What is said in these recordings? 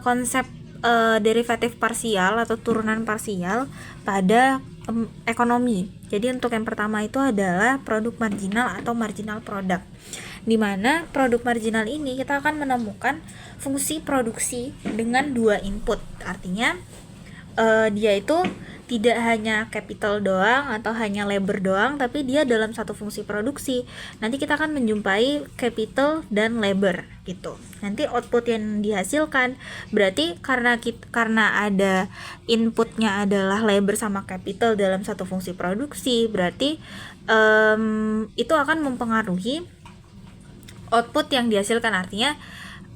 konsep derivatif parsial atau turunan parsial pada ekonomi. Jadi untuk yang pertama itu adalah produk marginal atau marginal product, di mana produk marginal ini kita akan menemukan fungsi produksi dengan dua input. Artinya dia itu tidak hanya capital doang atau hanya labor doang, tapi dia dalam satu fungsi produksi. Nanti kita akan menjumpai capital dan labor gitu. Nanti output yang dihasilkan berarti karena ada inputnya adalah labor sama capital dalam satu fungsi produksi, berarti itu akan mempengaruhi output yang dihasilkan. Artinya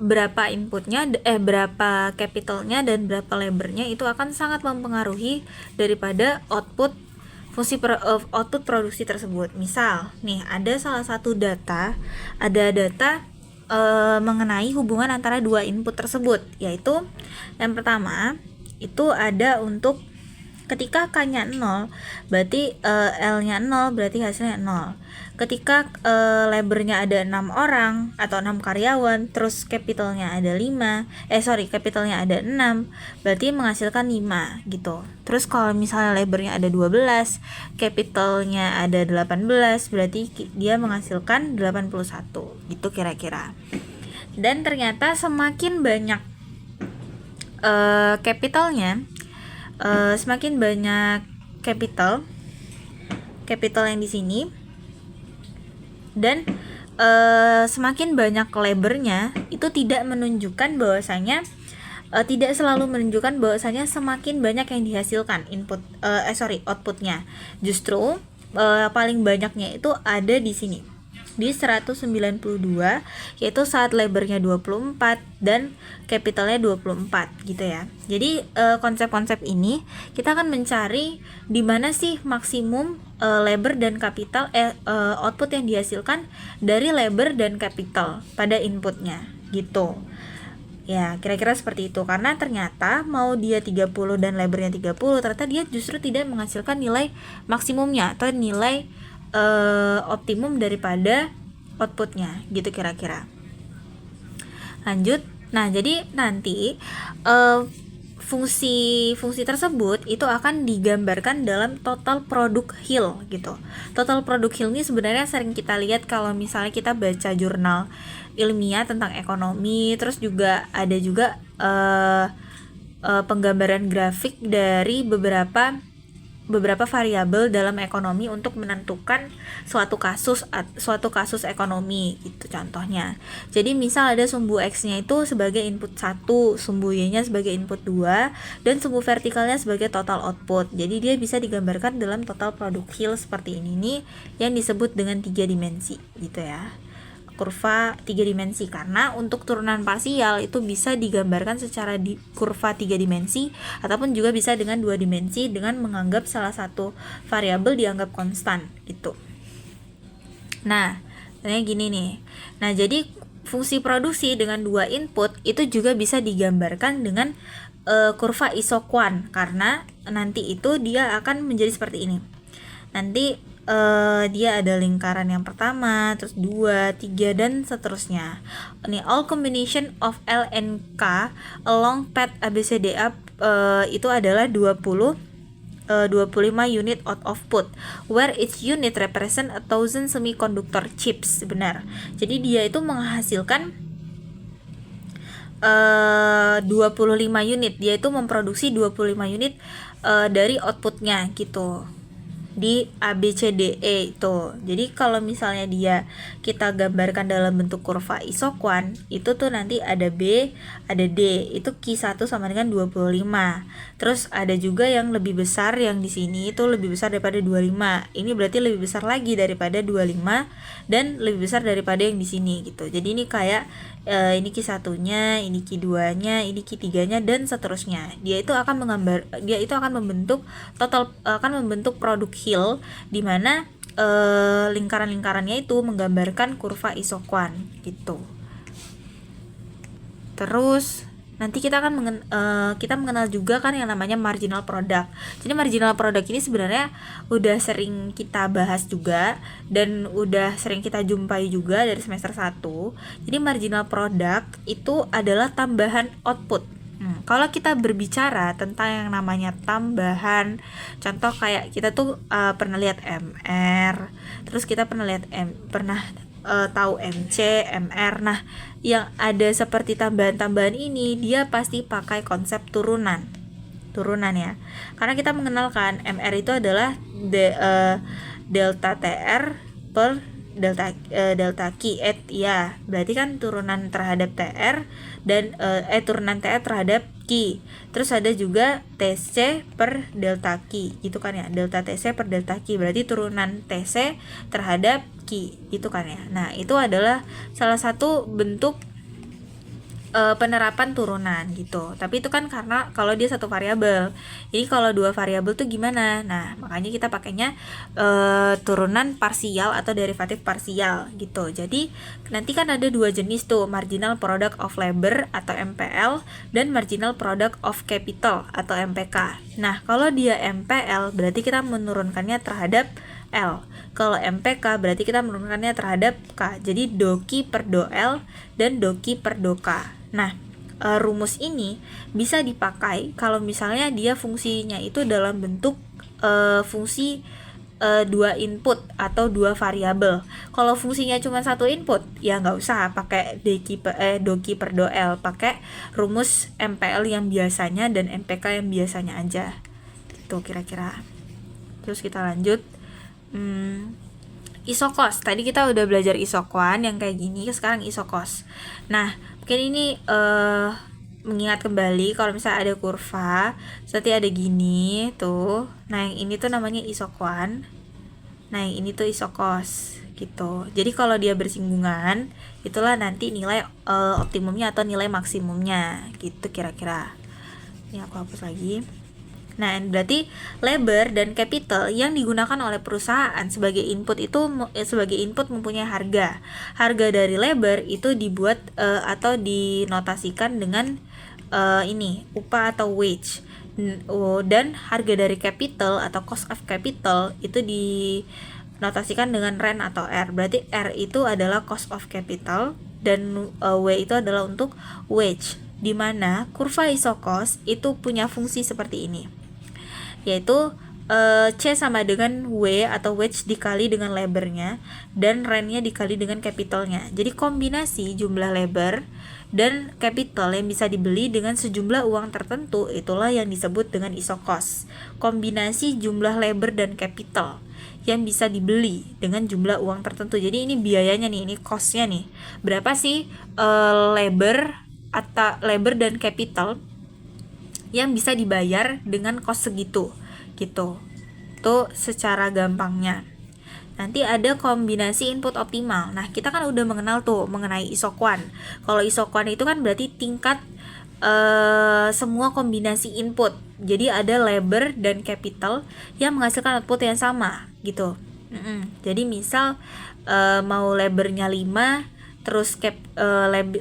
berapa inputnya, berapa capitalnya dan berapa labornya itu akan sangat mempengaruhi daripada output output produksi tersebut. Misal nih ada salah satu data mengenai hubungan antara dua input tersebut, yaitu yang pertama itu ada untuk ketika K-nya 0 berarti L-nya 0 berarti hasilnya 0. Ketika labornya ada 6 orang atau 6 karyawan, terus capitalnya ada 6 berarti menghasilkan 5 gitu. Terus kalau misalnya labornya ada 12, capitalnya ada 18, berarti dia menghasilkan 81 gitu kira-kira. Dan ternyata semakin banyak capitalnya, semakin banyak capital yang di sini dan semakin banyak labornya, itu tidak selalu menunjukkan bahwasanya semakin banyak yang dihasilkan outputnya. Justru paling banyaknya itu ada di sini di 192, yaitu saat labornya 24 dan capitalnya 24 gitu ya. Jadi konsep-konsep ini kita akan mencari di mana sih maksimum labor dan capital output yang dihasilkan dari labor dan capital pada inputnya gitu. Ya, kira-kira seperti itu. Karena ternyata mau dia 30 dan labornya 30, ternyata dia justru tidak menghasilkan nilai maksimumnya atau nilai optimum daripada outputnya gitu kira-kira. Lanjut. Nah, jadi nanti fungsi tersebut itu akan digambarkan dalam total product yield gitu. Total product yield ini sebenarnya sering kita lihat kalau misalnya kita baca jurnal ilmiah tentang ekonomi, terus juga ada juga penggambaran grafik dari beberapa variabel dalam ekonomi untuk menentukan suatu kasus ekonomi gitu contohnya. Jadi misal ada sumbu X-nya itu sebagai input 1, sumbu Y-nya sebagai input 2, dan sumbu vertikalnya sebagai total output. Jadi dia bisa digambarkan dalam total product yield seperti ini nih, yang disebut dengan 3 dimensi gitu ya. Kurva 3 dimensi, karena untuk turunan parsial itu bisa digambarkan secara kurva 3 dimensi ataupun juga bisa dengan 2 dimensi dengan menganggap salah satu variabel dianggap konstan gitu. Nah, kayak gini nih. Nah, jadi fungsi produksi dengan 2 input itu juga bisa digambarkan dengan kurva isoquant, karena nanti itu dia akan menjadi seperti ini. Nanti dia ada lingkaran yang pertama, terus 2, 3 dan seterusnya. Ini all combination of L and K along path ABCDA itu adalah 25 unit out of output, where each unit represent 1,000 semiconductor chips. Benar. Jadi dia itu menghasilkan 25 unit. Dia itu memproduksi 25 unit dari outputnya gitu di ABCDE itu. Jadi kalau misalnya kita gambarkan dalam bentuk kurva isoquant, itu tuh nanti ada B, ada D, itu Q1 sama dengan 25. Terus ada juga yang lebih besar, yang di sini itu lebih besar daripada 25. Ini berarti lebih besar lagi daripada 25 dan lebih besar daripada yang di sini gitu. Jadi ini kayak ini Q1-nya, ini Q2-nya, ini Q3-nya dan seterusnya. Dia itu akan membentuk produk yield, di mana lingkaran-lingkarannya itu menggambarkan kurva isoquant gitu. Terus nanti kita akan mengenal juga kan yang namanya marginal product. Jadi marginal product ini sebenarnya udah sering kita bahas juga dan udah sering kita jumpai juga dari semester 1. Jadi marginal product itu adalah tambahan output Kalau kita berbicara tentang yang namanya tambahan, contoh kayak kita tuh pernah lihat MR, terus kita pernah lihat tahu MC, MR. Nah, yang ada seperti tambahan-tambahan ini dia pasti pakai konsep turunan ya. Karena kita mengenalkan MR itu adalah delta TR per delta Q. Ya, berarti kan turunan terhadap TR dan turunan TR terhadap Q. Terus ada juga TC per delta Q, gitu kan ya. Delta TC per delta Q berarti turunan TC terhadap Q, itu kan ya. Nah, itu adalah salah satu bentuk penerapan turunan gitu. Tapi itu kan karena kalau dia satu variabel. Jadi kalau dua variabel tuh gimana? Nah, makanya kita pakainya turunan parsial atau derivatif parsial gitu. Jadi nanti kan ada dua jenis tuh, marginal product of labor atau MPL dan marginal product of capital atau MPK. Nah, kalau dia MPL berarti kita menurunkannya terhadap L. Kalau MPK berarti kita menurunkannya terhadap K. Jadi doki per do L dan doki per do K. Nah, rumus ini bisa dipakai kalau misalnya dia fungsinya itu dalam bentuk fungsi dua input atau dua variabel. Kalau fungsinya cuma satu input, ya nggak usah pakai doki per do L, pakai rumus MPL yang biasanya dan MPK yang biasanya aja. Itu kira-kira. Terus kita lanjut. Isokos. Tadi kita udah belajar isokuan yang kayak gini, sekarang isokos. Nah, mungkin ini mengingat kembali kalau misalnya ada kurva, nanti ada gini tuh. Nah, yang ini tuh namanya isokuan. Nah, yang ini tuh isokos gitu. Jadi kalau dia bersinggungan, itulah nanti nilai optimumnya atau nilai maksimumnya gitu kira-kira. Ini aku hapus lagi. Nah, berarti labor dan capital yang digunakan oleh perusahaan sebagai input mempunyai harga. Harga dari labor itu dibuat atau dinotasikan dengan ini upah atau wage. Dan harga dari capital atau cost of capital itu dinotasikan dengan rent atau R. Berarti R itu adalah cost of capital dan W itu adalah untuk wage, di mana kurva isokos itu punya fungsi seperti ini, yaitu C sama dengan W atau wage dikali dengan labornya dan rentnya dikali dengan capitalnya. Jadi kombinasi jumlah labor dan capital yang bisa dibeli dengan sejumlah uang tertentu itulah yang disebut dengan isokos. Kombinasi jumlah labor dan capital yang bisa dibeli dengan jumlah uang tertentu. Jadi ini biayanya nih, ini costnya nih. Berapa sih labor dan capital yang bisa dibayar dengan cost segitu gitu. Itu secara gampangnya. Nanti ada kombinasi input optimal. Nah, kita kan udah mengenal tuh mengenai isokuan. Kalau isokuan itu kan berarti tingkat semua kombinasi input. Jadi ada labor dan capital yang menghasilkan output yang sama gitu. Jadi misal mau labornya 5, terus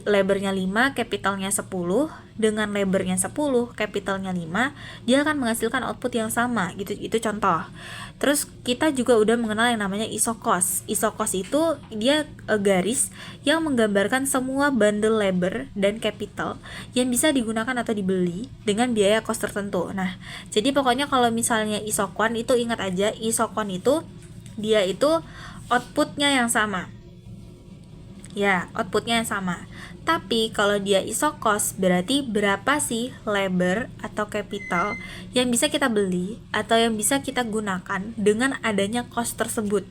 labornya 5, capitalnya 10, dengan labornya 10, capitalnya 5, dia akan menghasilkan output yang sama gitu. Itu contoh. Terus kita juga udah mengenal yang namanya isokos. Isokos itu dia garis yang menggambarkan semua bundle labor dan capital yang bisa digunakan atau dibeli dengan biaya cost tertentu. Nah, jadi pokoknya kalau misalnya isokuan itu ingat aja, isokuan itu dia itu outputnya yang sama. Ya, outputnya yang sama. Tapi kalau dia isokos berarti berapa sih labor atau capital yang bisa kita beli atau yang bisa kita gunakan dengan adanya cost tersebut,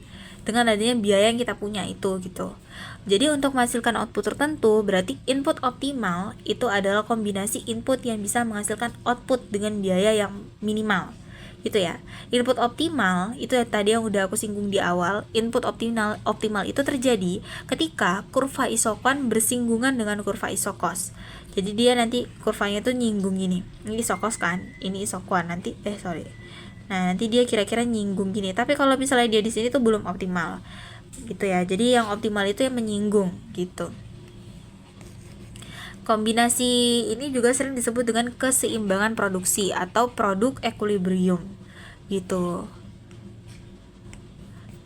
dengan adanya biaya yang kita punya itu gitu. Jadi untuk menghasilkan output tertentu berarti input optimal itu adalah kombinasi input yang bisa menghasilkan output dengan biaya yang minimal. Gitu ya. Input optimal itu tadi yang udah aku singgung di awal. Input optimal itu terjadi ketika kurva isokuan bersinggungan dengan kurva isokos. Jadi dia nanti kurvanya tuh nyinggung gini. Ini isokos kan, ini isokuan. Nanti Nah, nanti dia kira-kira nyinggung gini. Tapi kalau misalnya dia di sini tuh belum optimal. Gitu ya. Jadi yang optimal itu yang menyinggung gitu. Kombinasi ini juga sering disebut dengan keseimbangan produksi atau produk equilibrium gitu.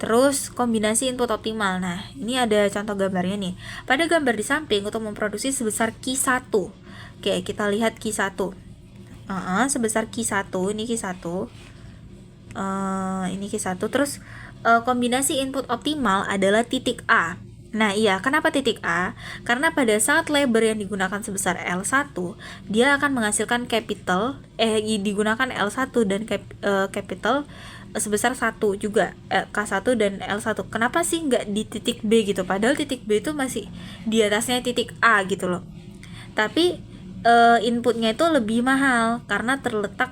Terus kombinasi input optimal. Nah, ini ada contoh gambarnya nih. Pada gambar di samping untuk memproduksi sebesar Q1 Oke, kita lihat Q1. Sebesar Q1, ini Q1. Ini Q1. Terus kombinasi input optimal adalah titik A. Nah iya, kenapa titik A? Karena pada saat labor yang digunakan sebesar L1, dia akan menghasilkan digunakan L1 dan capital sebesar 1 juga, K1 dan L1. Kenapa sih nggak di titik B gitu? Padahal titik B itu masih di atasnya titik A gitu loh. Tapi inputnya itu lebih mahal karena terletak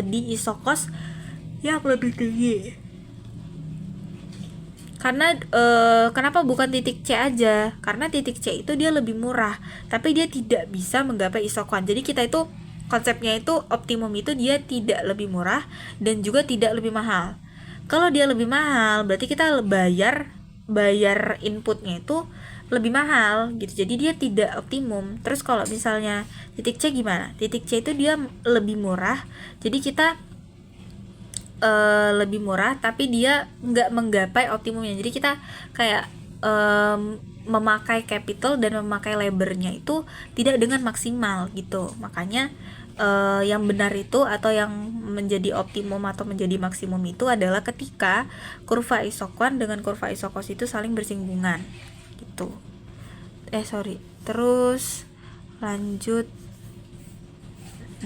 di isokos yang lebih tinggi. Karena kenapa bukan titik C aja? Karena titik C itu dia lebih murah, tapi dia tidak bisa menggapai isokan. Jadi kita itu konsepnya itu optimum itu dia tidak lebih murah dan juga tidak lebih mahal. Kalau dia lebih mahal, berarti kita bayar inputnya itu lebih mahal gitu. Jadi dia tidak optimum. Terus kalau misalnya titik C gimana? Titik C itu dia lebih murah. Jadi kita lebih murah tapi dia nggak menggapai optimumnya. Jadi kita kayak memakai capital dan memakai labornya itu tidak dengan maksimal gitu. Makanya yang benar itu atau yang menjadi optimum atau menjadi maksimum itu adalah ketika kurva isokwan dengan kurva isokos itu saling bersinggungan gitu. Terus lanjut.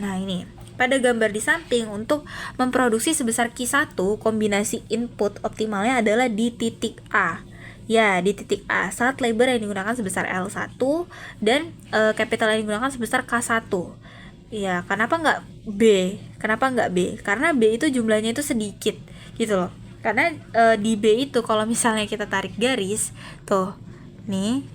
Nah ini pada gambar di samping, untuk memproduksi sebesar Q1, kombinasi input optimalnya adalah di titik A. Ya, di titik A saat labor yang digunakan sebesar L1 dan capital yang digunakan sebesar K1. Ya, kenapa nggak B? Karena B itu jumlahnya itu sedikit gitu loh. Karena di B itu kalau misalnya kita tarik garis, tuh, nih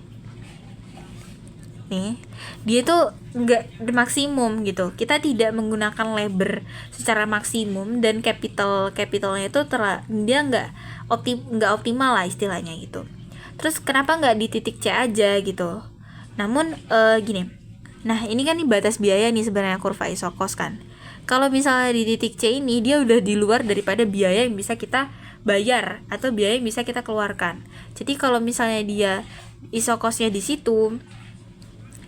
dia tuh nggak maksimum gitu. Kita tidak menggunakan labor secara maksimum dan capitalnya itu dia nggak optimal lah istilahnya gitu. Terus kenapa nggak di titik C aja gitu? Namun gini, nah ini kan nih batas biaya nih sebenarnya kurva isokos kan. Kalau misalnya di titik C ini dia udah di luar daripada biaya yang bisa kita bayar atau biaya yang bisa kita keluarkan. Jadi kalau misalnya dia isokosnya di situ,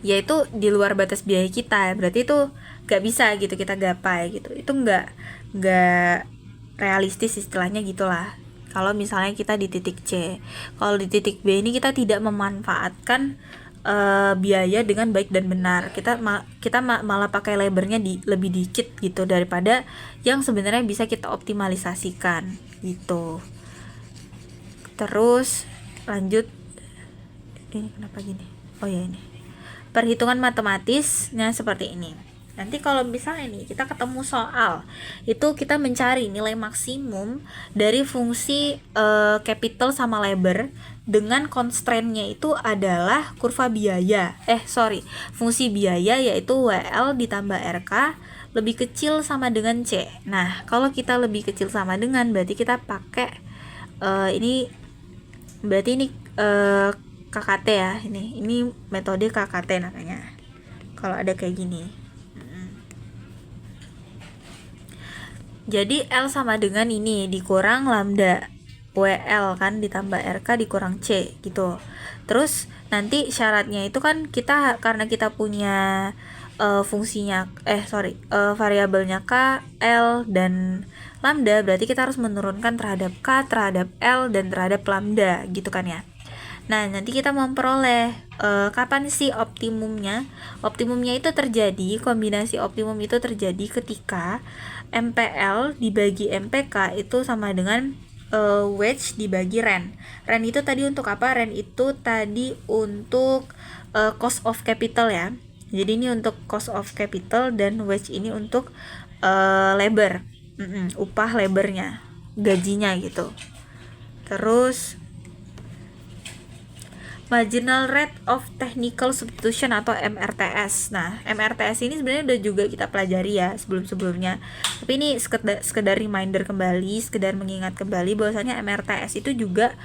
yaitu di luar batas biaya kita, berarti itu nggak bisa gitu kita gapai gitu. Itu nggak realistis istilahnya gitulah. Kalau misalnya kita di titik C, kalau di titik B ini kita tidak memanfaatkan biaya dengan baik dan benar. Kita malah pakai labornya lebih dikit gitu daripada yang sebenarnya bisa kita optimalisasikan gitu. Terus lanjut, ini kenapa gini? Oh ya ini. Perhitungan matematisnya seperti ini. Nanti kalau misalnya nih kita ketemu soal, itu kita mencari nilai maksimum dari fungsi capital sama labor dengan constraint-nya itu adalah kurva biaya. Fungsi biaya yaitu WL ditambah RK lebih kecil sama dengan C. Nah, kalau kita lebih kecil sama dengan, berarti kita pakai ini KKT ya, ini metode KKT namanya kalau ada kayak gini. Jadi L sama dengan ini dikurang lambda WL kan ditambah RK dikurang C gitu. Terus nanti syaratnya itu kan karena kita punya variabelnya K, L dan lambda, berarti kita harus menurunkan terhadap K, terhadap L dan terhadap lambda gitu kan ya. Nah, nanti kita memperoleh kapan sih optimumnya? Optimumnya itu terjadi, kombinasi optimum itu terjadi ketika MPL dibagi MPK itu sama dengan wedge dibagi REN. REN itu tadi untuk apa? REN itu tadi untuk cost of capital ya. Jadi ini untuk cost of capital dan wedge ini untuk labor, upah labornya, gajinya gitu. Terus marginal rate of technical substitution atau MRTS. Nah, MRTS ini sebenarnya udah juga kita pelajari ya sebelum-sebelumnya. Tapi ini sekedar reminder kembali, sekedar mengingat kembali bahwasanya MRTS itu juga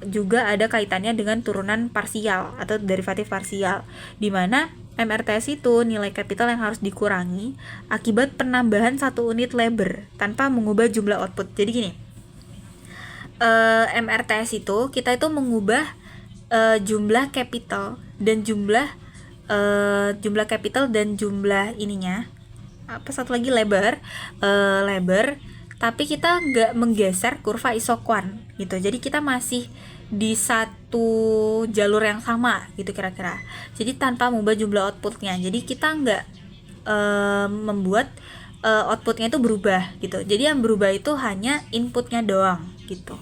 juga ada kaitannya dengan turunan parsial atau derivatif parsial, di mana MRTS itu nilai kapital yang harus dikurangi akibat penambahan 1 unit labor tanpa mengubah jumlah output. Jadi gini, MRTS itu kita itu mengubah jumlah capital dan jumlah jumlah capital dan jumlah ininya apa satu lagi labor, tapi kita nggak menggeser kurva isoquant gitu. Jadi kita masih di satu jalur yang sama gitu kira-kira. Jadi tanpa mengubah jumlah outputnya. Jadi kita nggak membuat outputnya itu berubah gitu. Jadi yang berubah itu hanya inputnya doang gitu.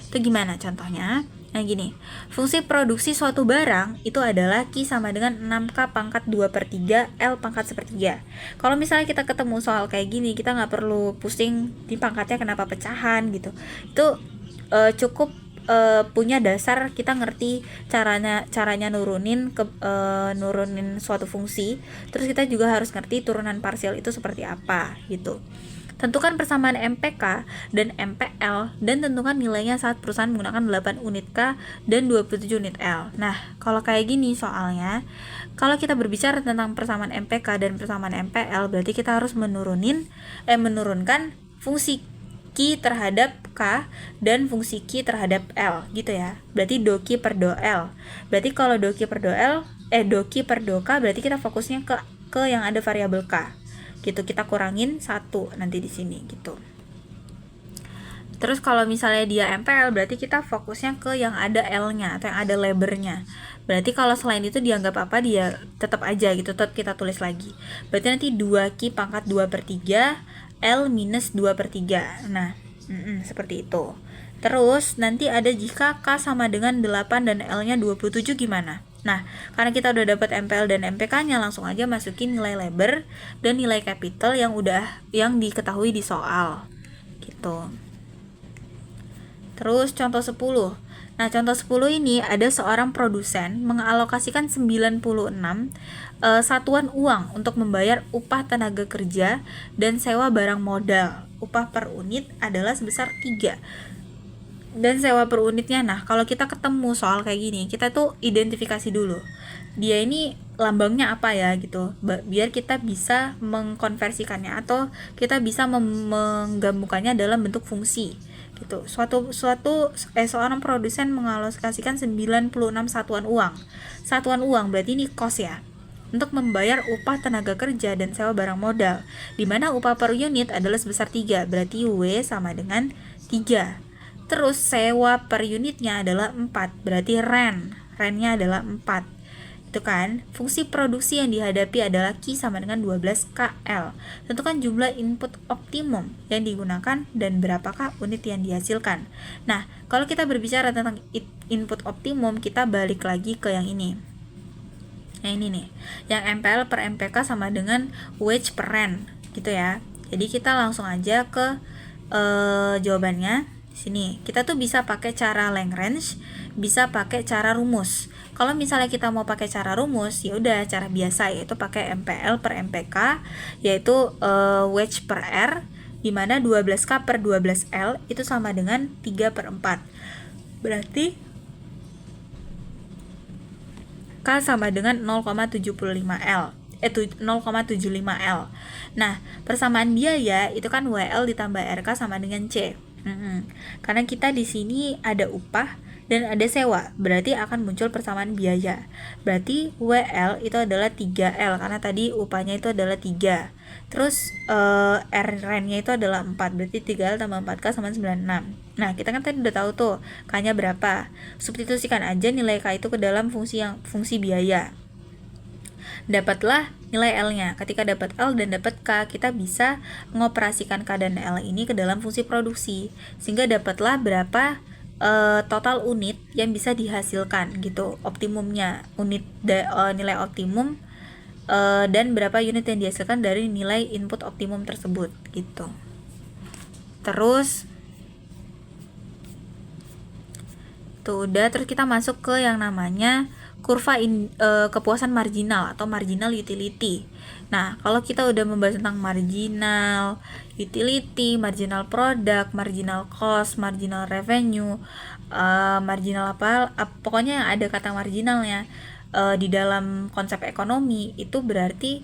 Itu gimana contohnya? Nah gini, fungsi produksi suatu barang itu adalah Q sama dengan 6K pangkat 2/3 L pangkat 1/3. Kalau misalnya kita ketemu soal kayak gini, kita nggak perlu pusing di pangkatnya kenapa pecahan gitu. Itu cukup punya dasar, kita ngerti caranya nurunin nurunin suatu fungsi. Terus kita juga harus ngerti turunan parsial itu seperti apa gitu. Tentukan persamaan MPK dan MPL dan tentukan nilainya saat perusahaan menggunakan 8 unit K dan 27 unit L. Nah, kalau kayak gini soalnya, kalau kita berbicara tentang persamaan MPK dan persamaan MPL, berarti kita harus menurunkan fungsi Q terhadap K dan fungsi Q terhadap L gitu ya. Berarti do Q per do L. Berarti kalau do Q per do L, do Q per do K, berarti kita fokusnya ke yang ada variabel K. Gitu, kita kurangin 1 nanti di sini gitu. Terus kalau misalnya dia MPL, berarti kita fokusnya ke yang ada L-nya atau yang ada labornya. Berarti kalau selain itu dianggap apa, dia tetap aja gitu, tetap kita tulis lagi. Berarti nanti 2Q pangkat 2/3 L minus 2/3. Nah, seperti itu. Terus nanti ada jika K sama dengan 8 dan L-nya 27 gimana? Nah, karena kita udah dapat MPL dan MPK-nya, langsung aja masukin nilai labor dan nilai capital yang diketahui di soal. Gitu. Terus contoh 10. Nah, contoh 10 ini ada seorang produsen mengalokasikan 96 satuan uang untuk membayar upah tenaga kerja dan sewa barang modal. Upah per unit adalah sebesar 3. Dan sewa per unitnya, nah kalau kita ketemu soal kayak gini, kita tuh identifikasi dulu dia ini lambangnya apa ya gitu, biar kita bisa mengkonversikannya atau kita bisa menggabungkannya dalam bentuk fungsi gitu. Seorang produsen mengalokasikan 96 satuan uang berarti ini cost ya, untuk membayar upah tenaga kerja dan sewa barang modal, di mana upah per unit adalah sebesar 3, berarti W sama dengan 3. Terus sewa per unitnya adalah 4, berarti rentnya adalah 4. Itu kan, fungsi produksi yang dihadapi adalah Q sama dengan 12 KL. Tentukan jumlah input optimum yang digunakan dan berapakah unit yang dihasilkan. Nah, kalau kita berbicara tentang input optimum, kita balik lagi ke yang ini. Yang ini nih, yang MPL per MPK sama dengan wage per rent gitu ya. Jadi kita langsung aja ke jawabannya. Sini kita tuh bisa pakai cara Lagrange, bisa pakai cara rumus. Kalau misalnya kita mau pakai cara rumus, ya udah cara biasa, yaitu pakai MPL per MPK, yaitu wage per R, di mana 12K per 12L itu sama dengan 3/4. Berarti K sama dengan 0,75L. 0,75L. Nah, persamaan biaya itu kan WL ditambah RK sama dengan C. Karena kita di sini ada upah dan ada sewa, berarti akan muncul persamaan biaya. Berarti WL itu adalah 3L karena tadi upahnya itu adalah 3. Terus rentnya itu adalah 4, berarti 3L tambah 4K sama 96. Nah, kita kan tadi udah tahu tuh K-nya berapa. Substitusikan aja nilai K itu ke dalam fungsi biaya. Dapatlah nilai L-nya. Ketika dapat L dan dapat K, kita bisa mengoperasikan K dan L ini ke dalam fungsi produksi, sehingga dapatlah berapa total unit yang bisa dihasilkan gitu, optimumnya, nilai optimum dan berapa unit yang dihasilkan dari nilai input optimum tersebut gitu. Terus tuh udah, terus kita masuk ke yang namanya kurva kepuasan marginal atau marginal utility. Nah, kalau kita udah membahas tentang marginal utility, marginal product, marginal cost, marginal revenue, marginal pokoknya yang ada kata marginalnya di dalam konsep ekonomi, itu berarti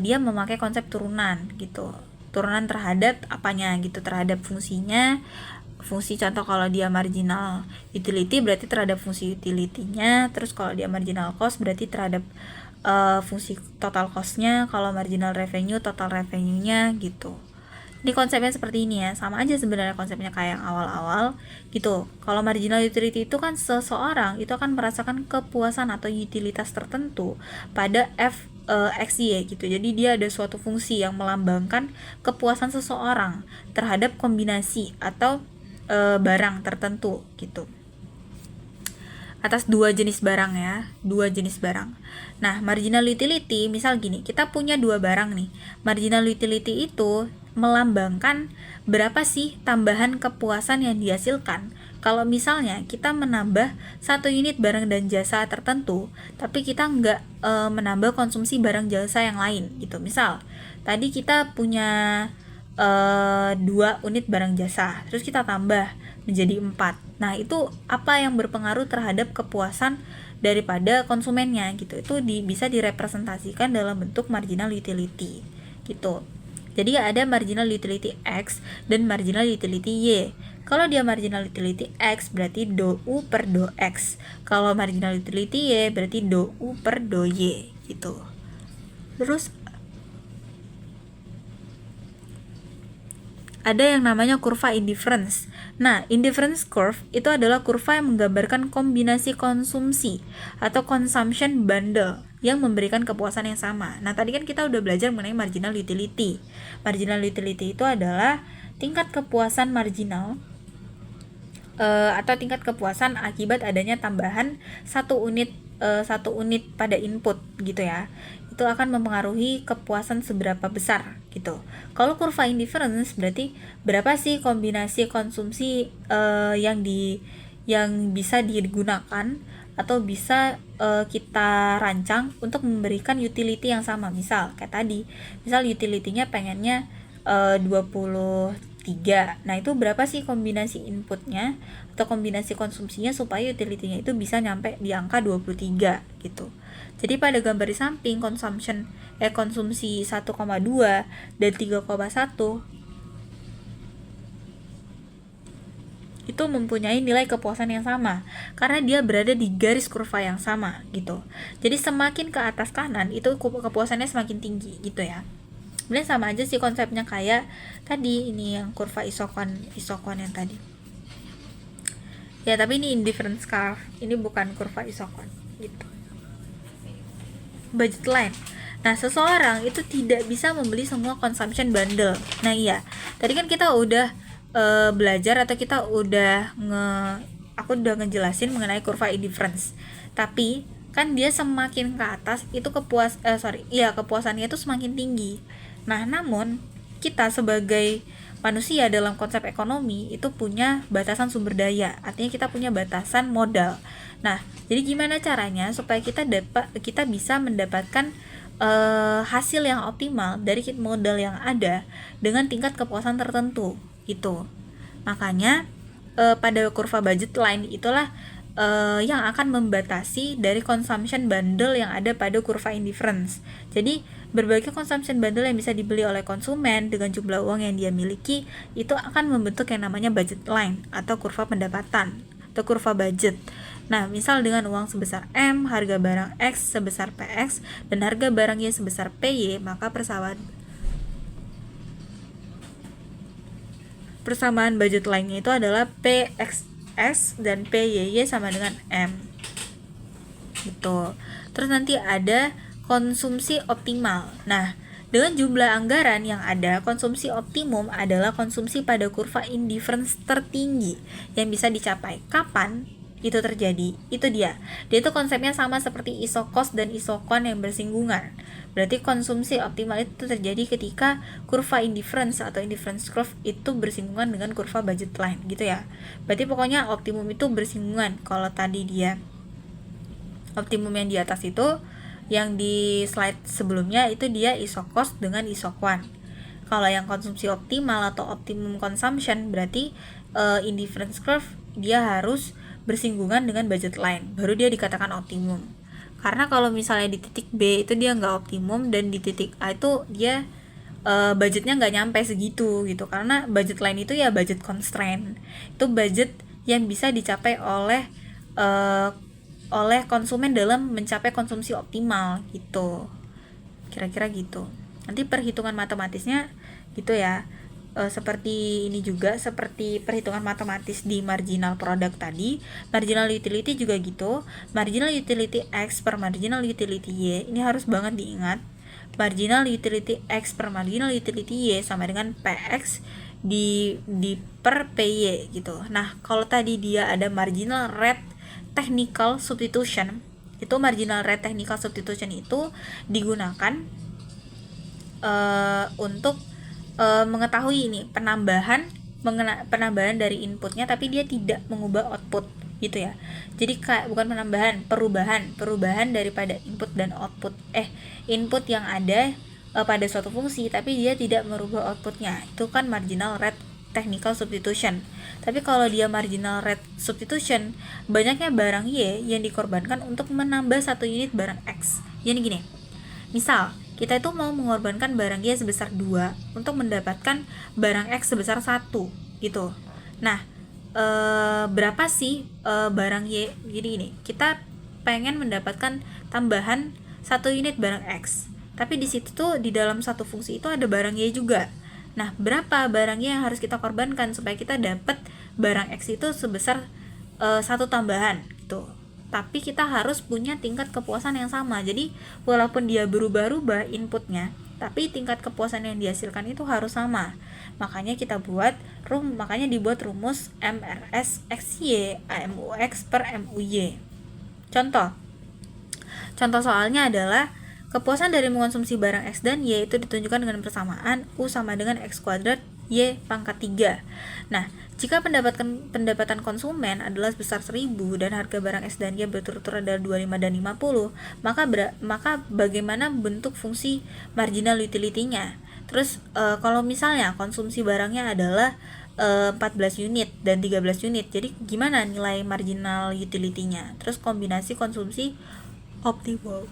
dia memakai konsep turunan gitu. Turunan terhadap apanya gitu, terhadap fungsinya. Fungsi contoh kalau dia marginal utility berarti terhadap fungsi utility-nya, terus kalau dia marginal cost berarti terhadap fungsi total cost-nya, kalau marginal revenue total revenue-nya gitu. Ini konsepnya seperti ini ya, sama aja sebenarnya konsepnya kayak yang awal-awal gitu. Kalau marginal utility itu kan seseorang itu akan merasakan kepuasan atau utilitas tertentu pada XY gitu. Jadi dia ada suatu fungsi yang melambangkan kepuasan seseorang terhadap kombinasi atau barang tertentu gitu. Atas dua jenis barang ya, dua jenis barang. Nah, marginal utility misal gini, kita punya dua barang nih. Marginal utility itu melambangkan berapa sih tambahan kepuasan yang dihasilkan kalau misalnya kita menambah satu unit barang dan jasa tertentu, tapi kita nggak menambah konsumsi barang jasa yang lain gitu. Misal tadi kita punya 2 unit barang jasa, terus kita tambah menjadi 4. Nah, itu apa yang berpengaruh terhadap kepuasan daripada konsumennya gitu. Itu bisa direpresentasikan dalam bentuk marginal utility gitu. Jadi ada marginal utility X dan marginal utility Y. Kalau dia marginal utility X berarti do U per do X. Kalau marginal utility Y berarti do U per do Y gitu. Terus ada yang namanya kurva indifference. Nah, indifference curve itu adalah kurva yang menggambarkan kombinasi konsumsi atau consumption bundle yang memberikan kepuasan yang sama. Nah, tadi kan kita udah belajar mengenai marginal utility. Marginal utility itu adalah tingkat kepuasan marginal atau tingkat kepuasan akibat adanya tambahan satu unit pada input gitu ya. Itu akan mempengaruhi kepuasan seberapa besar gitu. Kalau kurva indifference berarti berapa sih kombinasi konsumsi yang bisa digunakan atau bisa kita rancang untuk memberikan utility yang sama. Misal kayak tadi, misal utility-nya pengennya 23. Nah, itu berapa sih kombinasi inputnya atau kombinasi konsumsinya supaya utility-nya itu bisa nyampe di angka 23 gitu. Jadi pada gambar di samping konsumsi 1,2 dan 3,1 itu mempunyai nilai kepuasan yang sama karena dia berada di garis kurva yang sama gitu. Jadi semakin ke atas kanan itu kepuasannya semakin tinggi gitu ya. Sebenarnya sama aja sih konsepnya kayak tadi ini yang kurva isokon yang tadi. Ya, tapi ini indifference curve, ini bukan kurva isokon gitu. Budget line. Nah, seseorang itu tidak bisa membeli semua consumption bundle. Nah, iya. Tadi kan kita udah belajar atau kita udah aku udah ngejelasin mengenai kurva indifference. Tapi kan dia semakin ke atas itu kepuasannya itu semakin tinggi. Nah, namun kita sebagai manusia dalam konsep ekonomi itu punya batasan sumber daya, artinya kita punya batasan modal. Nah, jadi gimana caranya supaya kita bisa mendapatkan hasil yang optimal dari modal yang ada dengan tingkat kepuasan tertentu gitu. Makanya pada kurva budget line itulah yang akan membatasi dari consumption bundle yang ada pada kurva indifference. Jadi berbagai consumption bundle yang bisa dibeli oleh konsumen dengan jumlah uang yang dia miliki itu akan membentuk yang namanya budget line atau kurva pendapatan atau kurva budget. Nah, misal dengan uang sebesar M, harga barang X sebesar PX dan harga barang Y sebesar PY, maka persamaan budget line-nya itu adalah PXS dan PYY sama dengan M gitu. Terus nanti ada konsumsi optimal. Nah, dengan jumlah anggaran yang ada, konsumsi optimum adalah konsumsi pada kurva indifference tertinggi yang bisa dicapai. Kapan itu terjadi? Itu dia tuh konsepnya sama seperti isokos dan isokon yang bersinggungan. Berarti konsumsi optimal itu terjadi ketika kurva indifference atau indifference curve itu bersinggungan dengan kurva budget line gitu ya. Berarti pokoknya optimum itu bersinggungan. Kalau tadi dia optimum yang di atas itu, yang di slide sebelumnya itu dia isokos dengan isokwan. Kalau yang konsumsi optimal atau optimum consumption berarti indifference curve dia harus bersinggungan dengan budget line, baru dia dikatakan optimum. Karena kalau misalnya di titik B itu dia nggak optimum dan di titik A itu dia budgetnya nggak nyampe segitu gitu. Karena budget line itu ya budget constraint, itu budget yang bisa dicapai oleh oleh konsumen dalam mencapai konsumsi optimal gitu. Kira-kira gitu. Nanti perhitungan matematisnya gitu ya. Seperti ini juga, seperti perhitungan matematis di marginal product tadi, marginal utility juga gitu. Marginal utility X per marginal utility Y, ini harus banget diingat. Marginal utility X per marginal utility Y sama dengan PX di per PY gitu. Nah, kalau tadi dia ada marginal rate technical substitution, itu marginal rate technical substitution itu digunakan untuk mengetahui ini penambahan dari inputnya tapi dia tidak mengubah output gitu ya. Jadi kayak bukan perubahan daripada input dan output input yang ada pada suatu fungsi tapi dia tidak merubah outputnya, itu kan marginal rate technical substitution. Tapi kalau dia marginal rate substitution, banyaknya barang Y yang dikorbankan untuk menambah satu unit barang X. Jadi gini, misal kita itu mau mengorbankan barang Y sebesar 2 untuk mendapatkan barang X sebesar 1 gitu. Nah, berapa sih barang Y? Jadi ini, kita pengen mendapatkan tambahan 1 unit barang X. Tapi di situ tuh di dalam satu fungsi itu ada barang Y juga. Nah, berapa barang Y yang harus kita korbankan supaya kita dapat barang X itu sebesar 1 tambahan gitu. Tapi kita harus punya tingkat kepuasan yang sama. Jadi walaupun dia berubah-ubah inputnya, tapi tingkat kepuasan yang dihasilkan itu harus sama. Makanya dibuat rumus MRS XY AMUX per MUY. Contoh soalnya adalah kepuasan dari mengkonsumsi barang X dan Y itu ditunjukkan dengan persamaan U sama dengan X kuadrat Y pangkat 3. Nah, jika pendapatan konsumen adalah sebesar 1000 dan harga barang X dan Y berturut-turut adalah 25 dan 50, maka bagaimana bentuk fungsi marginal utility-nya? Terus kalau misalnya konsumsi barangnya adalah 14 unit dan 13 unit, jadi gimana nilai marginal utility-nya? Terus kombinasi konsumsi optimal.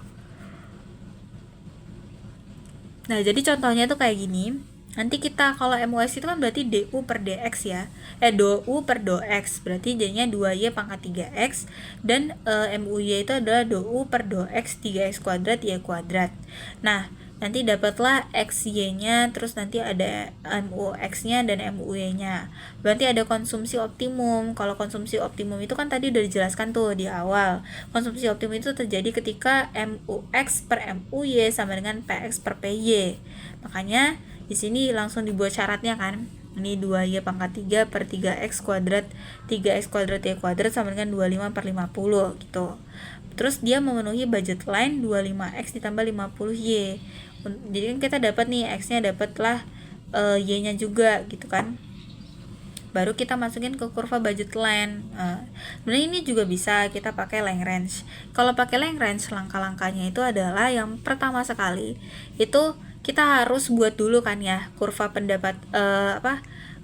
Nah, jadi contohnya tuh kayak gini. Nanti kita kalau MUX itu kan berarti DU per DX ya. DU per DX berarti jadinya 2Y pangkat 3X dan MUY itu adalah DU per DX 3X kuadrat Y kuadrat. Nah, nanti dapatlah XY-nya, terus nanti ada MUX-nya dan MUY-nya. Berarti ada konsumsi optimum. Kalau konsumsi optimum itu kan tadi udah dijelaskan tuh di awal. Konsumsi optimum itu terjadi ketika MUX per MUY sama dengan PX per PY. Makanya di sini langsung dibuat syaratnya kan. Ini 2Y pangkat 3 per 3X kuadrat 3X kuadrat Y kuadrat sama dengan 25 per 50 gitu. Terus dia memenuhi budget line 25X ditambah 50Y. Jadi kan kita dapat nih X-nya dapatlah Y-nya juga gitu kan. Baru kita masukin ke kurva budget line. Sebenarnya ini juga bisa kita pakai Lagrange. Kalau pakai Lagrange, langkah-langkahnya itu adalah yang pertama sekali itu kita harus buat dulu kan ya kurva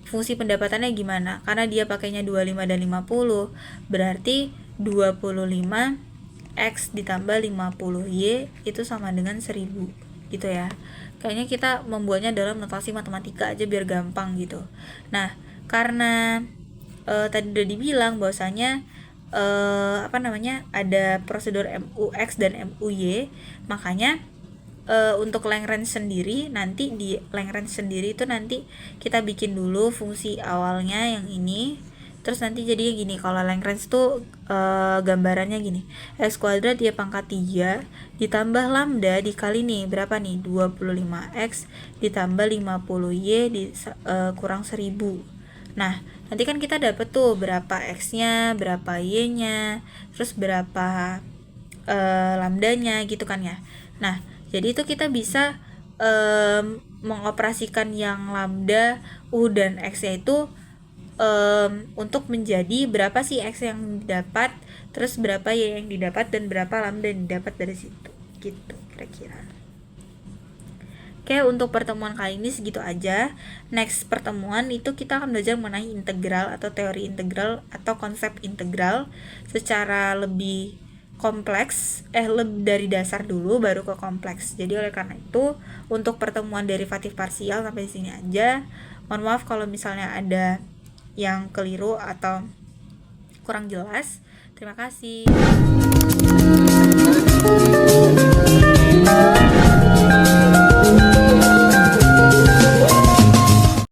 fungsi pendapatannya gimana. Karena dia pakainya 25 dan 50, berarti 25 X ditambah 50Y itu sama dengan 1000 gitu ya. Kayaknya kita membuatnya dalam notasi matematika aja biar gampang gitu. Nah, karena tadi udah dibilang bahwasanya ada prosedur MUX dan MUY, makanya untuk Lagrange sendiri nanti di Lagrange sendiri itu nanti kita bikin dulu fungsi awalnya yang ini. Terus nanti jadinya gini, kalau Lagrange tuh gambarannya gini, X kuadrat Y pangkat 3 ditambah lambda dikali nih berapa nih, 25X ditambah 50Y kurang 1000. Nah, nanti kan kita dapat tuh berapa X-nya, berapa Y-nya, terus berapa lambdanya gitu kan ya. Nah, jadi itu kita bisa mengoperasikan yang lambda, U dan X-nya itu untuk menjadi berapa sih X yang didapat, terus berapa Y yang didapat, dan berapa lambda yang didapat dari situ gitu kira-kira. Oke, untuk pertemuan kali ini segitu aja. Next pertemuan itu kita akan belajar mengenai integral atau teori integral atau konsep integral secara lebih kompleks, lebih dari dasar dulu baru ke kompleks. Jadi oleh karena itu untuk pertemuan derivatif parsial sampai di sini aja. Mohon maaf kalau misalnya ada yang keliru atau kurang jelas. Terima kasih.